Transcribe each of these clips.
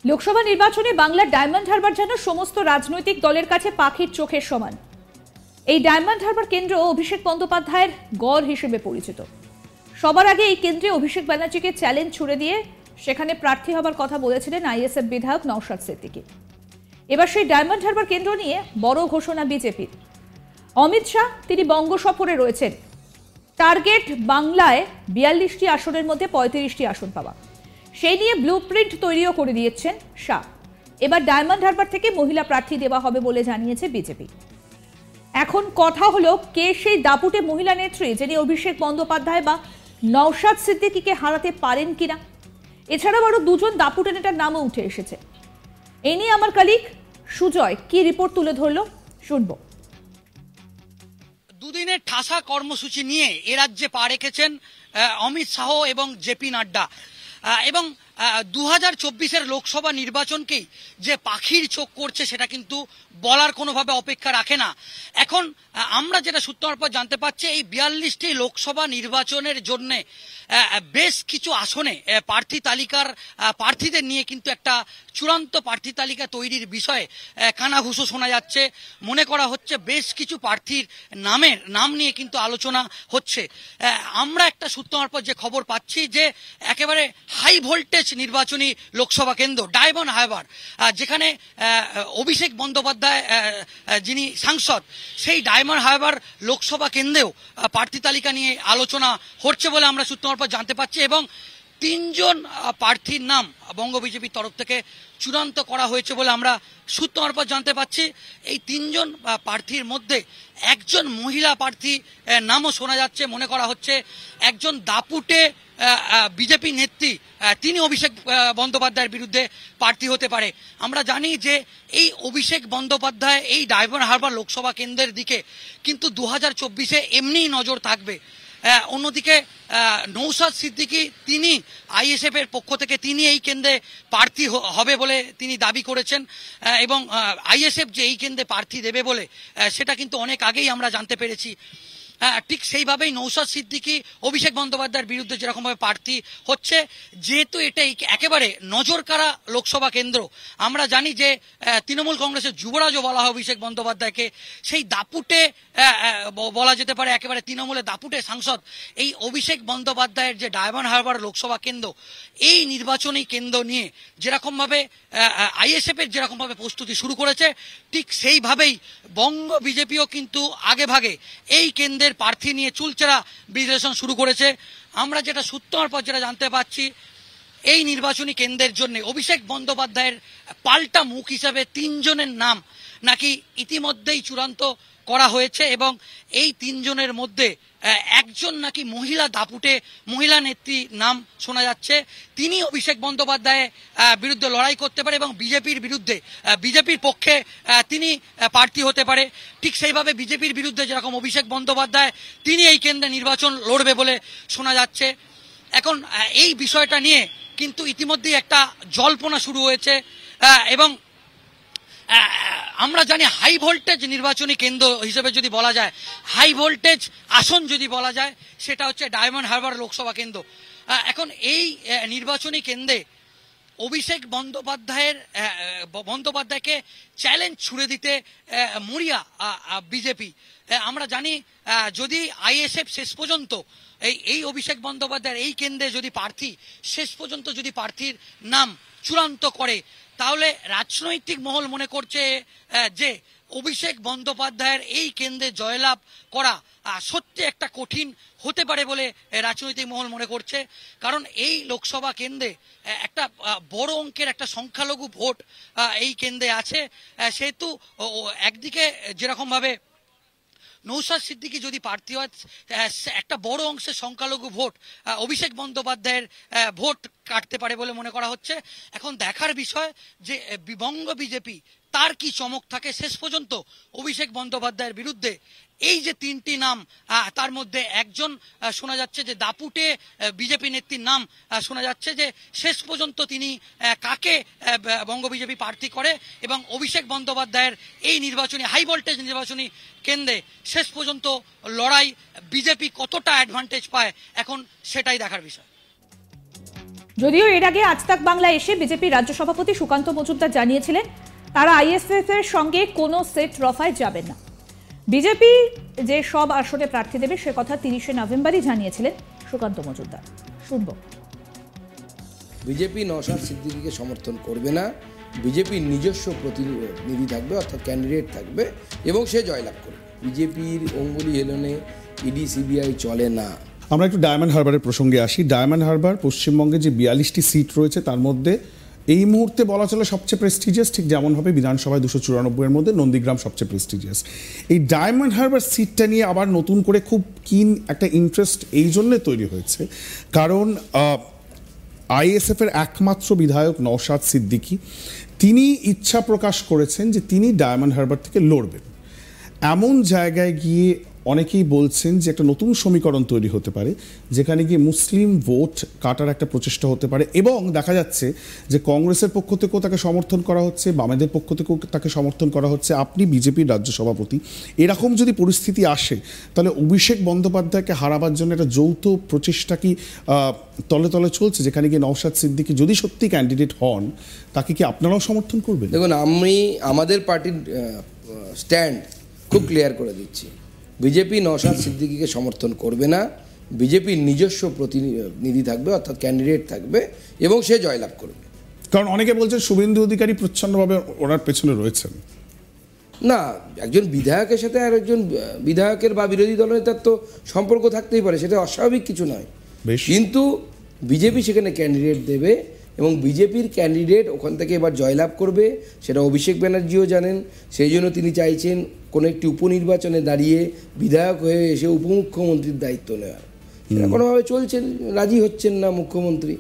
লোকসভা নির্বাচনে বাংলার ডায়মন্ড হারবার যেন সমস্ত রাজনৈতিক দলের কাছে পাখির চোখের সমান। এই ডায়মন্ড হারবার কেন্দ্র অভিষেক বন্দ্যোপাধ্যায়ের গড় হিসেবে পরিচিত। সবার আগে এই কেন্দ্রে অভিষেক ব্যানার্জিকে চ্যালেঞ্জ ছুড়ে দিয়ে সেখানে প্রার্থী হবার কথা বলেছিলেন আইএসএফ বিধায়ক নওশাদ সিদ্দিকী। এবার সেই ডায়মন্ড হারবার কেন্দ্র নিয়ে বড় ঘোষণা বিজেপির। অমিত শাহ তিনি বঙ্গ সফরে রয়েছেন। টার্গেট বাংলায় ৪২টি আসনের মধ্যে ৩৫টি আসন পাওয়া। সেই নিয়ে ব্লুপ্রিন্ট তৈরিও করে দিয়েছেন শাহ। এবার ডায়মন্ড হারবার থেকে মহিলা প্রার্থী দেওয়া হবে বলে জানিয়েছে বিজেপি। এখন কথা হলো কে সেই দাপুটে মহিলা নেত্রী যিনি অভিষেক বন্দ্যোপাধ্যায় বা নওশাদ সিদ্দিকীকে হারাতে পারেন কিনা। এছাড়াও আরো দুজন দাপুটে নেতার নামও উঠে এসেছে। এই নিয়ে আমার কলিগ সুজয় কি রিপোর্ট তুলে ধরলো শুনবো। দুদিনের ঠাসা কর্মসূচি নিয়ে এ রাজ্যে পা রেখেছেন অমিত শাহ এবং জেপি নাড্ডা এবং 2024-এর লোকসভা নির্বাচনকেই যে পাখির চোখ করছে সেটা কিন্তু বলার কোনোভাবে অপেক্ষা রাখে না। এখন আমরা যেটা সূত্রের পর জানতে পারছি, এই 42টি লোকসভা নির্বাচনের জন্য বেশ কিছু আসনে প্রার্থী তালিকার প্রার্থীদের নিয়ে কিন্তু একটা চূড়ান্ত প্রার্থী তালিকা তৈরির বিষয়ে কানাঘুষো শোনা যাচ্ছে। মনে করা হচ্ছে বেশ কিছু প্রার্থীর নাম নিয়ে কিন্তু আলোচনা হচ্ছে। আমরা একটা সূত্রের পর যে খবর পাচ্ছি যে একেবারে হাই ভোল্টেজ নির্বাচনী লোকসভা কেন্দ্র ডায়মন্ড হারবার, যেখানে অভিষেক বন্দ্যোপাধ্যায় যিনি সাংসদ, সেই ডায়মন্ড হারবার লোকসভা কেন্দ্রেও প্রার্থী তালিকা নিয়ে আলোচনা হচ্ছে বলে আমরা সূত্রের পর জানতে পারছি এবং 3 জন প্রার্থীর নাম বঙ্গ বিজেপির তরফ থেকে চূড়ান্ত করা হয়েছে বলে আমরা সূত্রের পর জানতে পারছি। এই 3 জন প্রার্থীর মধ্যে একজন মহিলা প্রার্থী নামও শোনা যাচ্ছে। মনে করা হচ্ছে একজন দাপুটে বিজেপি নেত্রী তিনি অভিষেক বন্দ্যোপাধ্যায়ের বিরুদ্ধে প্রার্থী হতে পারে। আমরা জানি যে এই অভিষেক বন্দ্যোপাধ্যায় এই ডায়মন্ড হারবার লোকসভা কেন্দ্রের দিকে কিন্তু 2024-এ এমনিই নজর থাকবে। অন্যদিকে নওশাদ সিদ্দিকী তিনি আইএসএফ এর পক্ষ থেকে তিনি এই কেন্দ্রে প্রার্থী হবে বলে তিনি দাবি করেছেন এবং আইএসএফ যে এই কেন্দ্রে প্রার্থী দেবে বলে সেটা কিন্তু অনেক আগেই আমরা জানতে পেরেছি। ঠিক সেইভাবেই নওশাদ সিদ্দিকী অভিষেক বন্দ্যোপাধ্যায়ের বিরুদ্ধে যেরকমভাবে প্রার্থী হচ্ছে, যেহেতু এটা একেবারে নজরকাড়া লোকসভা কেন্দ্র, আমরা জানি যে তৃণমূল কংগ্রেসের যুবরাজও বলা হয় অভিষেক বন্দ্যোপাধ্যায়কে, সেই দাপুটে বলা যেতে পারে একেবারে তৃণমূলের দাপুটে সাংসদ এই অভিষেক বন্দ্যোপাধ্যায়ের যে ডায়মন্ড হারবার লোকসভা কেন্দ্র, এই নির্বাচনী কেন্দ্র নিয়ে যেরকমভাবে আইএসএফ এর যেরকমভাবে প্রস্তুতি শুরু করেছে, ঠিক সেইভাবেই বঙ্গ বিজেপিও কিন্তু আগে ভাগে এই কেন্দ্রের প্রার্থী নিয়ে চুলচেরা বিশ্লেষণ শুরু করেছে। আমরা যেটা সূত্রের পর যেটা জানতে পারছি, এই নির্বাচনী কেন্দ্রের জন্য অভিষেক বন্দ্যোপাধ্যায়ের পাল্টা মুখ হিসাবে 3 জনের নাম নাকি ইতিমধ্যেই চূড়ান্ত করা হয়েছে এবং এই 3 জনের মধ্যে একজন নাকি মহিলা দাপুটে মহিলা নেত্রী নাম শোনা যাচ্ছে। তিনি অভিষেক বন্দ্যোপাধ্যায়ের বিরুদ্ধে লড়াই করতে পারে এবং বিজেপির পক্ষে তিনি প্রার্থী হতে পারে। ঠিক সেইভাবে বিজেপির বিরুদ্ধে যেরকম অভিষেক বন্দ্যোপাধ্যায় তিনি এই কেন্দ্রে নির্বাচন লড়বে বলে শোনা যাচ্ছে। এখন এই বিষয়টা নিয়ে কিন্তু ইতিমধ্যেই একটা জল্পনা শুরু হয়েছে এবং আমরা জানি হাই ভোল্টেজ নির্বাচনী কেন্দ্র হিসেবে যদি বলা যায়, হাই ভোল্টেজ আসন যদি বলা যায়, সেটা হচ্ছে ডায়মন্ড হারবার লোকসভা কেন্দ্র। এখন এই নির্বাচনী কেন্দ্রে অভিষেক বন্দ্যোপাধ্যায়কে চ্যালেঞ্জ ছুড়ে দিতে মরিয়া বিজেপি। আমরা জানি যদি আইএসএফ শেষ পর্যন্ত এই অভিষেক বন্দ্যোপাধ্যায়ের এই কেন্দ্রে যদি শেষ পর্যন্ত যদি প্রার্থীর নাম চূড়ান্ত করে, তাহলে রাজনৈতিক মহল মনে করছে যে অভিষেক বন্দ্যোপাধ্যায়ের এই কেন্দ্রে জয়লাভ করা সত্যি একটা কঠিন হতে পারে বলে রাজনৈতিক মহল মনে করছে। কারণ এই লোকসভা কেন্দ্রে একটা বড় অঙ্কের একটা সংখ্যালঘু ভোট এই কেন্দ্রে আছে। সেহেতু একদিকে যেরকমভাবে নওশাদ সিদ্দিকী যদি প্রার্থী হয়, একটা বড় অংশের সংখ্যালঘু ভোট অভিষেক বন্দ্যোপাধ্যায়ের ভোট কাটতে পারে বলে মনে করা হচ্ছে। এখন দেখার বিষয় যে বঙ্গ বিজেপি তার কি চমক থাকে শেষ পর্যন্ত অভিষেক বন্দ্যোপাধ্যায়ের বিরুদ্ধে। এই যে 3টি নাম, তার মধ্যে একজন শোনা যাচ্ছে যে দাপুটে বিজেপি নেত্রীর নাম শোনা যাচ্ছে, যে শেষ পর্যন্ত তিনি কাকে বঙ্গ বিজেপি প্রার্থী করে এবং অভিষেক বন্দ্যোপাধ্যায়ের এই নির্বাচনী হাই ভোল্টেজ নির্বাচনী কেন্দ্রে শেষ পর্যন্ত লড়াই বিজেপি কতটা অ্যাডভান্টেজ পায়, এখন সেটাই দেখার বিষয়। যদিও এর আগে আজ তাক বাংলা এসে বিজেপি রাজ্য সভাপতি সুকান্ত মজুমদার জানিয়েছিলেন তারা আইএসএফ এর সঙ্গে কোনো সেট রফায় যাবেন না। বিজেপি যে সব আসনে প্রার্থী দেবে সে কথা 30শে নভেম্বরই জানিয়েছিলেন সুকান্ত মজুমদার। শুনব। বিজেপি নওশাদ সিদ্দিকীকে সমর্থন করবে না, বিজেপির নিজস্ব প্রতিনিধি থাকবে অর্থাৎ ক্যান্ডিডেট থাকবে এবং সে জয়লাভ করবে। বিজেপির অঙ্গুলি হেলনে ইডি সিবিআই চলে না। আমরা একটু ডায়মন্ড হারবারের প্রসঙ্গে আসি। ডায়মন্ড হারবার পশ্চিমবঙ্গে যে 42টি সিট রয়েছে তার মধ্যে এই মুহূর্তে বলা চলে সবচেয়ে প্রেস্টিজিয়াস, ঠিক যেমনভাবে বিধানসভায় 294 এর মধ্যে নন্দীগ্রাম সবচেয়ে প্রেস্টিজিয়াস। এই ডায়মন্ড হারবার সিটটা নিয়ে আবার নতুন করে খুব কিন একটা ইন্টারেস্ট এই জন্যে তৈরি হয়েছে কারণ আইএসএফ এর একমাত্র বিধায়ক নওশাদ সিদ্দিকী তিনি ইচ্ছা প্রকাশ করেছেন যে তিনি ডায়মন্ড হারবার থেকে লড়বেন। এমন জায়গায় গিয়ে অনেকেই বলছেন যে একটা নতুন সমীকরণ তৈরি হতে পারে যেখানে গিয়ে মুসলিম ভোট কাটার একটা প্রচেষ্টা হতে পারে এবং দেখা যাচ্ছে যে কংগ্রেসের পক্ষ থেকেও তাকে সমর্থন করা হচ্ছে, বামেদের পক্ষ থেকেও তাকে সমর্থন করা হচ্ছে। আপনি বিজেপির রাজ্য সভাপতি, এরকম যদি পরিস্থিতি আসে তাহলে অভিষেক বন্দ্যোপাধ্যায়কে হারাবার জন্য একটা যৌথ প্রচেষ্টা কি তলে তলে চলছে, যেখানে গিয়ে নওশাদ সিদ্দিকী যদি সত্যি ক্যান্ডিডেট হন তাকে কি আপনারাও সমর্থন করবেন? দেখুন, আমাদের পার্টির স্ট্যান্ড খুব ক্লিয়ার করে দিচ্ছি। বিজেপি নওশাদ সিদ্দিকীকে সমর্থন করবে না, বিজেপির নিজস্ব প্রতিনিধি থাকবে অর্থাৎ ক্যান্ডিডেট থাকবে এবং সে জয়লাভ করবে। কারণ অনেকে বলছেন শুভেন্দু অধিকারী প্রচ্ছন্নভাবে ওনার পেছনে রয়েছেন। না, একজন বিধায়কের সাথে আর একজন বিধায়কের বা বিরোধী দলনেতার তো সম্পর্ক থাকতেই পারে, সেটা অস্বাভাবিক কিছু নয়। কিন্তু বিজেপি সেখানে ক্যান্ডিডেট দেবে এবং বিজেপির ক্যান্ডিডেট ওখান থেকে এবার জয়লাভ করবে, সেটা অভিষেক ব্যানার্জিও জানেন। সেই জন্য তিনি চাইছেন কোনো একটি উপনির্বাচনে দাঁড়িয়ে বিধায়ক হয়ে এসে উপমুখ্যমন্ত্রীর দায়িত্ব নেওয়ার। সেটা কোনোভাবে চলছেন, রাজি হচ্ছেন না মুখ্যমন্ত্রী,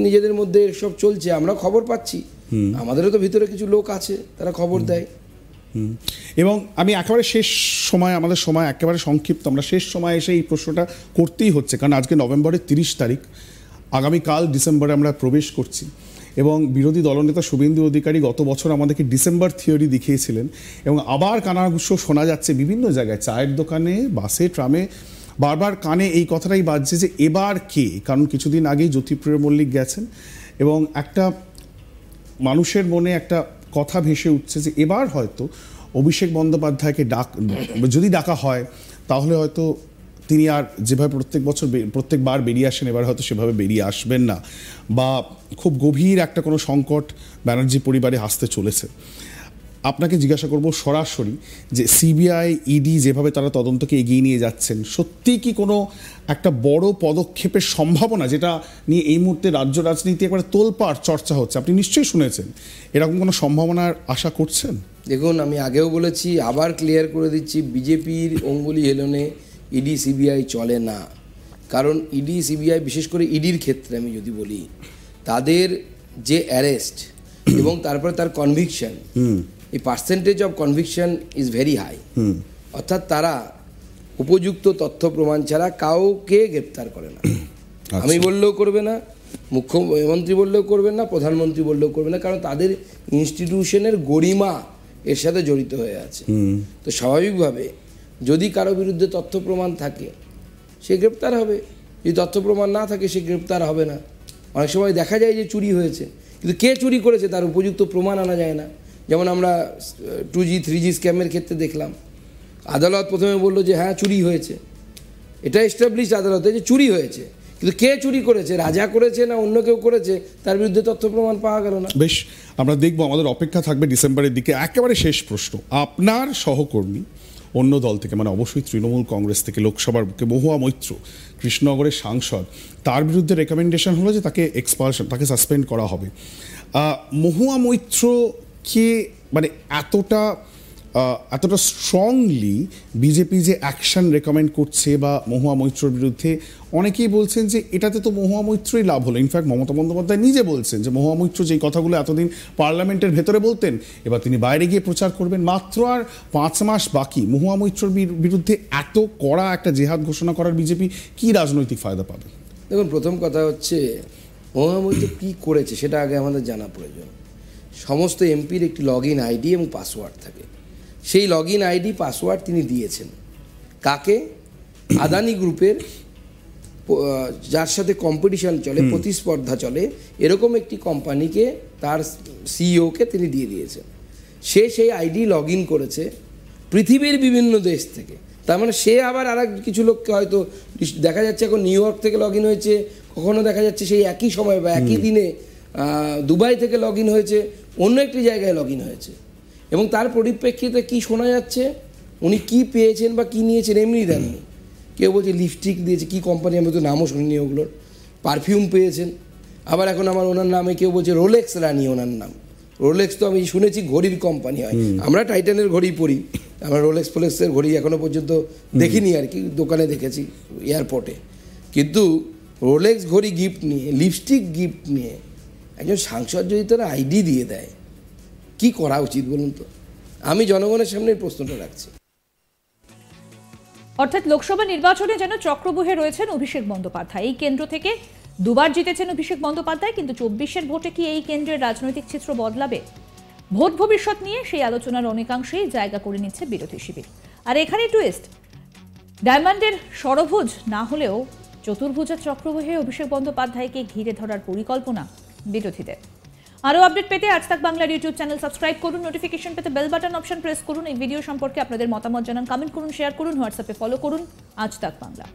নিজেদের মধ্যে সব চলছে, আমরা খবর পাচ্ছি, আমাদেরও তো ভিতরে কিছু লোক আছে তারা খবর দেয়। এবং আমি একেবারে শেষ সময়, আমাদের সময় একেবারে সংক্ষিপ্ত, আমরা শেষ সময় এসে এই প্রশ্নটা করতেই হচ্ছে কারণ আজকে নভেম্বরের 30 তারিখ, আগামীকাল ডিসেম্বরে আমরা প্রবেশ করছি এবং বিরোধী দলনেতা শুভেন্দু অধিকারী গত বছর আমাদেরকে ডিসেম্বর থিওরি দেখিয়েছিলেন এবং আবার কানাঘুষো শোনা যাচ্ছে বিভিন্ন জায়গায়, চায়ের দোকানে, বাসে, ট্রামে বারবার কানে এই কথাটাই বাজছে যে এবার কে। কারণ কিছুদিন আগেই জ্যোতিপ্রিয় মল্লিক গেছেন এবং একটা মানুষের মনে একটা কথা ভেসে উঠছে যে এবার হয়তো অভিষেক বন্দ্যোপাধ্যায়কে যদি ডাকা হয় তাহলে হয়তো তিনি আর যেভাবে প্রত্যেকবার বেরিয়ে আসেন এবার হয়তো সেভাবে বেরিয়ে আসবেন না, বা খুব গভীর একটা কোনো সংকট ব্যানার্জি পরিবারে আসতে চলেছে। আপনাকে জিজ্ঞাসা করব সরাসরি যে সিবিআই, ইডি যেভাবে তারা তদন্তকে এগিয়ে নিয়ে যাচ্ছেন, সত্যি কি কোনো একটা বড় পদক্ষেপের সম্ভাবনা, যেটা নিয়ে এই মুহূর্তে রাজ্য রাজনীতি একবারে তোলপাড় চর্চা হচ্ছে, আপনি নিশ্চয়ই শুনেছেন, এরকম কোনো সম্ভাবনার আশা করছেন? দেখুন, আমি আগেও বলেছি, আবার ক্লিয়ার করে দিচ্ছি, বিজেপির অঙ্গুলি হেলনে ইডি সিবিআই চলে না। কারণ ইডি সিবিআই, বিশেষ করে ইডির ক্ষেত্রে আমি যদি বলি, তাদের যে অ্যারেস্ট এবং তারপরে তার কনভিকশন, এই percentage of conviction is very high. অর্থাৎ তারা উপযুক্ত তথ্য প্রমাণ ছাড়া কাউকে গ্রেপ্তার করে না। আমি বললেও করবে না, মুখ্যমন্ত্রী বললেও করবেন না, প্রধানমন্ত্রী বললেও করবে না, কারণ তাদের ইনস্টিটিউশনের গরিমা এর সাথে জড়িত হয়ে আছে। তো স্বাভাবিকভাবে যদি কারো বিরুদ্ধে তথ্য প্রমাণ থাকে সে গ্রেপ্তার হবে, যদি তথ্য প্রমাণ না থাকে সে গ্রেপ্তার হবে না। অনেক সময় দেখা যায় যে চুরি হয়েছে, কিন্তু কে চুরি করেছে তার উপযুক্ত প্রমাণ আনা যায় না। যেমন আমরা 2G 3G স্ক্যামের ক্ষেত্রে দেখলাম, আদালত প্রথমে বললো যে হ্যাঁ চুরি হয়েছে, এটা এস্টাবলিশড আদালতে যে চুরি হয়েছে, কিন্তু কে চুরি করেছে, রাজা করেছে না অন্য কেউ করেছে, তার বিরুদ্ধে তথ্য প্রমাণ পাওয়া গেল না। বেশ, আমরা দেখবো, আমাদের অপেক্ষা থাকবে ডিসেম্বরের দিকে। একেবারে শেষ প্রশ্ন, আপনার সহকর্মী অন্য দল থেকে, মানে অবশ্যই তৃণমূল কংগ্রেস থেকে লোকসভার বুকে মহুয়া মৈত্র, কৃষ্ণনগরের সাংসদ, তার বিরুদ্ধে রেকমেন্ডেশন হলো যে তাকে এক্সপালশন, তাকে সাসপেন্ড করা হবে। মহুয়া মৈত্রকে মানে এতটা স্ট্রংলি বিজেপি যে অ্যাকশন রেকমেন্ড করছে বা মহুয়া মৈত্রর বিরুদ্ধে, অনেকেই বলছেন যে এটাতে তো মহুয়া মৈত্রই লাভ হলো। ইনফ্যাক্ট মমতা বন্দ্যোপাধ্যায় নিজে বলছেন যে মহুয়া মৈত্র যেই কথাগুলো এতদিন পার্লামেন্টের ভেতরে বলতেন, এবার তিনি বাইরে গিয়ে প্রচার করবেন। মাত্র আর 5 মাস বাকি, মহুয়া মৈত্রর বিরুদ্ধে এত কড়া একটা জেহাদ ঘোষণা করার বিজেপি কি রাজনৈতিক ফায়দা পাবে? দেখুন, প্রথম কথা হচ্ছে মহুয়া মৈত্র কী করেছে সেটা আগে আমাদের জানা প্রয়োজন। সমস্ত এমপির একটি লগ ইন আইডি এবং পাসওয়ার্ড থাকে, সেই লগ ইন আইডি পাসওয়ার্ড তিনি দিয়েছেন কাকে? আদানি গ্রুপের যার সাথে কম্পিটিশন চলে, প্রতিস্পর্ধা চলে, এরকম একটি কোম্পানিকে তার সিইওকে তিনি দিয়ে দিয়েছেন। সে সেই আইডি লগ ইন করেছে পৃথিবীর বিভিন্ন দেশ থেকে। তার মানে সে আবার আর কিছু লোককে হয়তো দেখা যাচ্ছে এখন নিউ ইয়র্ক থেকে লগ ইন হয়েছে, কখনো দেখা যাচ্ছে সেই একই সময় বা একই দিনে দুবাই থেকে লগ ইন হয়েছে, অন্য একটি জায়গায় লগ ইন হয়েছে। এবং তার পরিপ্রেক্ষিতে কি শোনা যাচ্ছে, উনি কি পেয়েছেন বা কি নিয়েছেন এমনি দেননি। কেউ বলছে লিপস্টিক দিয়েছে, কি কোম্পানি আমি তো নামও শুনিনি ওগুলোর, পারফিউম পেয়েছেন। আবার এখন আমার ওনার নামে কেউ বলছে রোলেক্স রানি ওনার নাম। রোলেক্স তো আমি শুনেছি ঘড়ির কোম্পানি হয়, আমরা টাইটানের ঘড়ি পরি, আমরা রোলেক্স ফোলেক্সের ঘড়ি এখনো পর্যন্ত দেখিনি আর কি, দোকানে দেখেছি এয়ারপোর্টে। কিন্তু রোলেক্স ঘড়ি গিফট নিয়ে, লিপস্টিক গিফট নিয়ে একজন সাংসদ যদি তারা আইডি দিয়ে দেয়, কি করা উচিত বলুন তো? আমি জনগণের সামনে এই প্রশ্নটা রাখছি। অর্থাৎ লোকসভা নির্বাচনে যেন চক্রবুহে রয়েছেন অভিষেক বন্দ্যোপাধ্যায়। এই কেন্দ্র থেকে দুবার জিতেছেন অভিষেক বন্দ্যোপাধ্যায়, কিন্তু 24-এর ভোটে কি এই কেন্দ্রের রাজনৈতিক চিত্র বদলাবে? ভোট ভবিষ্যৎ নিয়ে সেই আলোচনার অনেকাংশেই জায়গা করে নিচ্ছে বিরোধী শিবির। আর এখানে টুইস্ট, ডায়মন্ডের ষড়ভুজ না হলেও চতুর্ভুজের চক্রবুহে অভিষেক বন্দ্যোপাধ্যায়কে ঘিরে ধরার পরিকল্পনা বিরোধীদের। আরও আপডেট পেতে আজ তাক বাংলার ইউটিউব চ্যানেল সাবস্ক্রাইব করুন, নোটিফিকেশন পেতে বেল বাটন অপশন প্রেস করুন। এই ভিডিও সম্পর্কে আপনাদের মতামত জানান, কমেন্ট করুন, শেয়ার করুন, হোয়াটসঅ্যাপে ফলো করুন আজ তাক বাংলা।